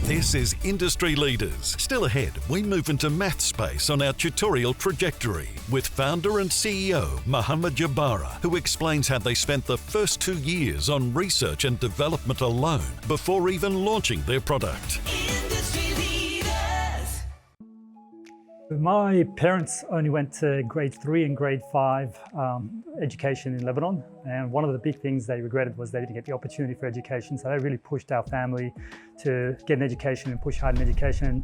This is Industry Leaders. Still ahead, we move into Mathspace on our tutorial trajectory with founder and CEO Mohammed Jabara, who explains how they spent the first 2 years on research and development alone before even launching their product. My parents only went to grade 3 and grade 5 education in Lebanon, and one of the big things they regretted was they didn't get the opportunity for education, so they really pushed our family to get an education and push hard in education.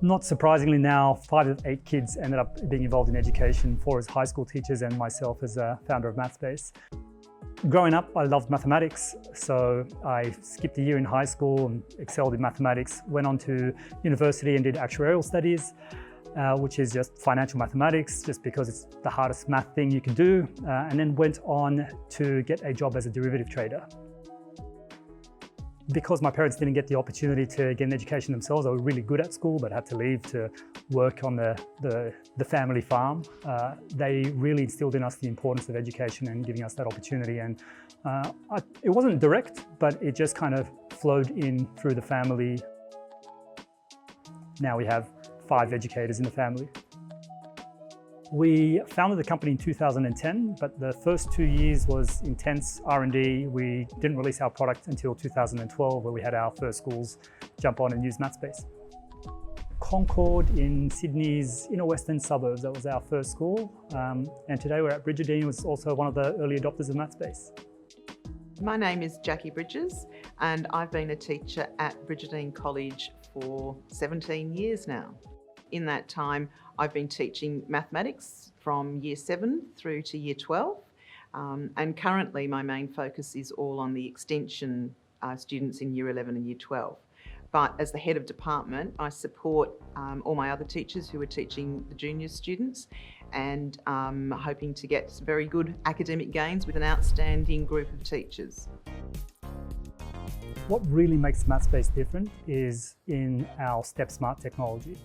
Not surprisingly now, 5 of 8 kids ended up being involved in education, 4 as high school teachers and myself as a founder of Mathspace. Growing up, I loved mathematics, so I skipped a year in high school and excelled in mathematics, went on to university and did actuarial studies. Which is just financial mathematics, just because it's the hardest math thing you can do, and then went on to get a job as a derivative trader. Because my parents didn't get the opportunity to get an education themselves, they were really good at school but had to leave to work on the family farm. They really instilled in us the importance of education and giving us that opportunity, and it wasn't direct, but it just kind of flowed in through the family. Now we have 5 educators in the family. We founded the company in 2010, but the first 2 years was intense R&D. We didn't release our product until 2012, where we had our first schools jump on and use Mathspace. Concord in Sydney's inner western suburbs, that was our first school. And today we're at Bridgerdean, which was also one of the early adopters of Mathspace. My name is Jackie Bridges, and I've been a teacher at Bridgerdean College for 17 years now. In that time, I've been teaching mathematics from year 7 through to year 12. And currently my main focus is all on the extension students in year 11 and year 12. But as the head of department, I support all my other teachers who are teaching the junior students, and hoping to get some very good academic gains with an outstanding group of teachers. What really makes Mathspace different is in our Step Smart technology.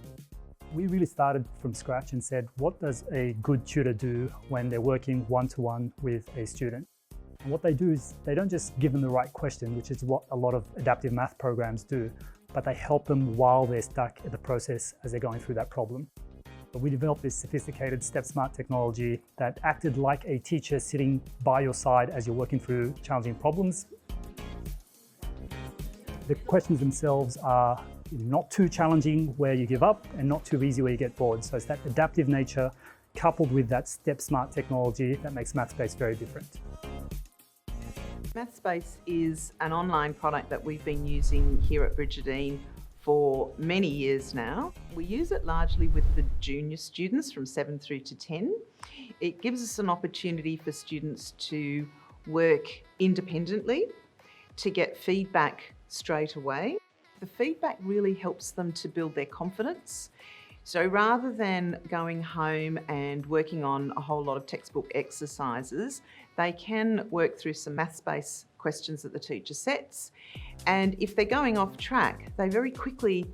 We really started from scratch and said, what does a good tutor do when they're working one-to-one with a student? And what they do is they don't just give them the right question, which is what a lot of adaptive math programs do, but they help them while they're stuck in the process as they're going through that problem. But we developed this sophisticated Step Smart technology that acted like a teacher sitting by your side as you're working through challenging problems. The questions themselves are not too challenging where you give up and not too easy where you get bored. So it's that adaptive nature coupled with that Step Smart technology that makes Mathspace very different. Mathspace is an online product that we've been using here at Bridgerdean for many years now. We use it largely with the junior students from 7 through to 10. It gives us an opportunity for students to work independently, to get feedback straight away. The feedback really helps them to build their confidence. So rather than going home and working on a whole lot of textbook exercises, they can work through some Mathspace questions that the teacher sets. And if they're going off track, they very quickly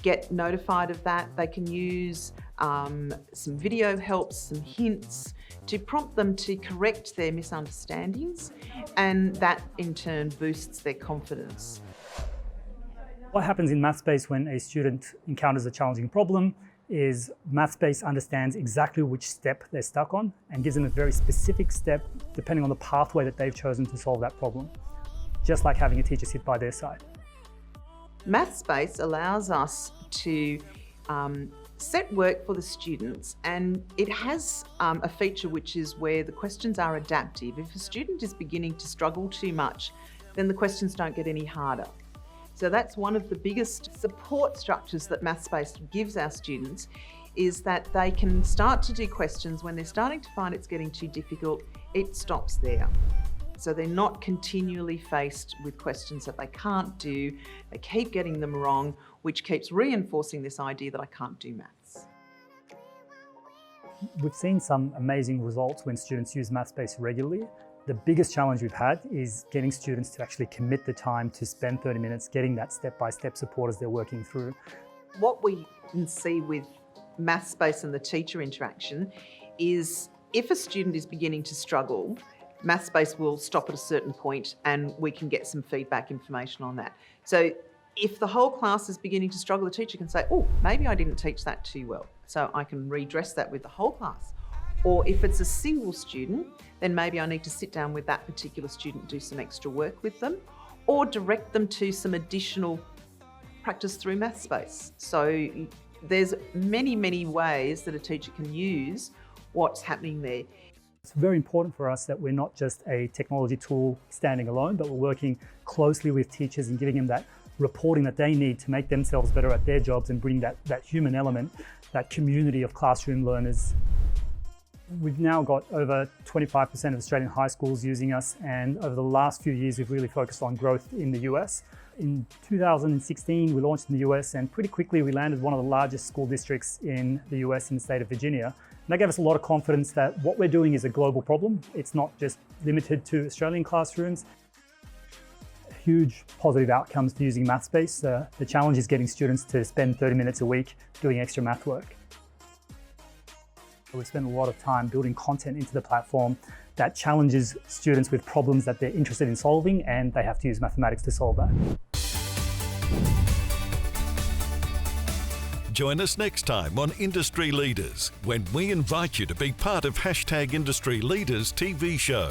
get notified of that. They can use some video helps, some hints to prompt them to correct their misunderstandings, and that in turn boosts their confidence. What happens in Mathspace when a student encounters a challenging problem is Mathspace understands exactly which step they're stuck on and gives them a very specific step depending on the pathway that they've chosen to solve that problem, just like having a teacher sit by their side. Mathspace allows us to set work for the students, and it has a feature which is where the questions are adaptive. If a student is beginning to struggle too much, then the questions don't get any harder. So that's one of the biggest support structures that Mathspace gives our students, is that they can start to do questions when they're starting to find it's getting too difficult. It stops there. So they're not continually faced with questions that they can't do. They keep getting them wrong, which keeps reinforcing this idea that I can't do maths. We've seen some amazing results when students use Mathspace regularly. The biggest challenge we've had is getting students to actually commit the time to spend 30 minutes getting that step-by-step support as they're working through. What we can see with Mathspace and the teacher interaction is if a student is beginning to struggle, Mathspace will stop at a certain point and we can get some feedback information on that. So If the whole class is beginning to struggle, the teacher can say, oh, maybe I didn't teach that too well, so I can redress that with the whole class. Or if it's a single student, then maybe I need to sit down with that particular student, do some extra work with them, or direct them to some additional practice through Mathspace. So there's many, many ways that a teacher can use what's happening there. It's very important for us that we're not just a technology tool standing alone, but we're working closely with teachers and giving them that reporting that they need to make themselves better at their jobs and bring that human element, that community of classroom learners. We've now got over 25% of Australian high schools using us, and over the last few years we've really focused on growth in the US. In 2016 we launched in the US, and pretty quickly we landed one of the largest school districts in the US in the state of Virginia. And that gave us a lot of confidence that what we're doing is a global problem. It's not just limited to Australian classrooms. Huge positive outcomes to using Mathspace. The challenge is getting students to spend 30 minutes a week doing extra math work. We spend a lot of time building content into the platform that challenges students with problems that they're interested in solving, and they have to use mathematics to solve that. Join us next time on Industry Leaders, when we invite you to be part of #IndustryLeaders TV show.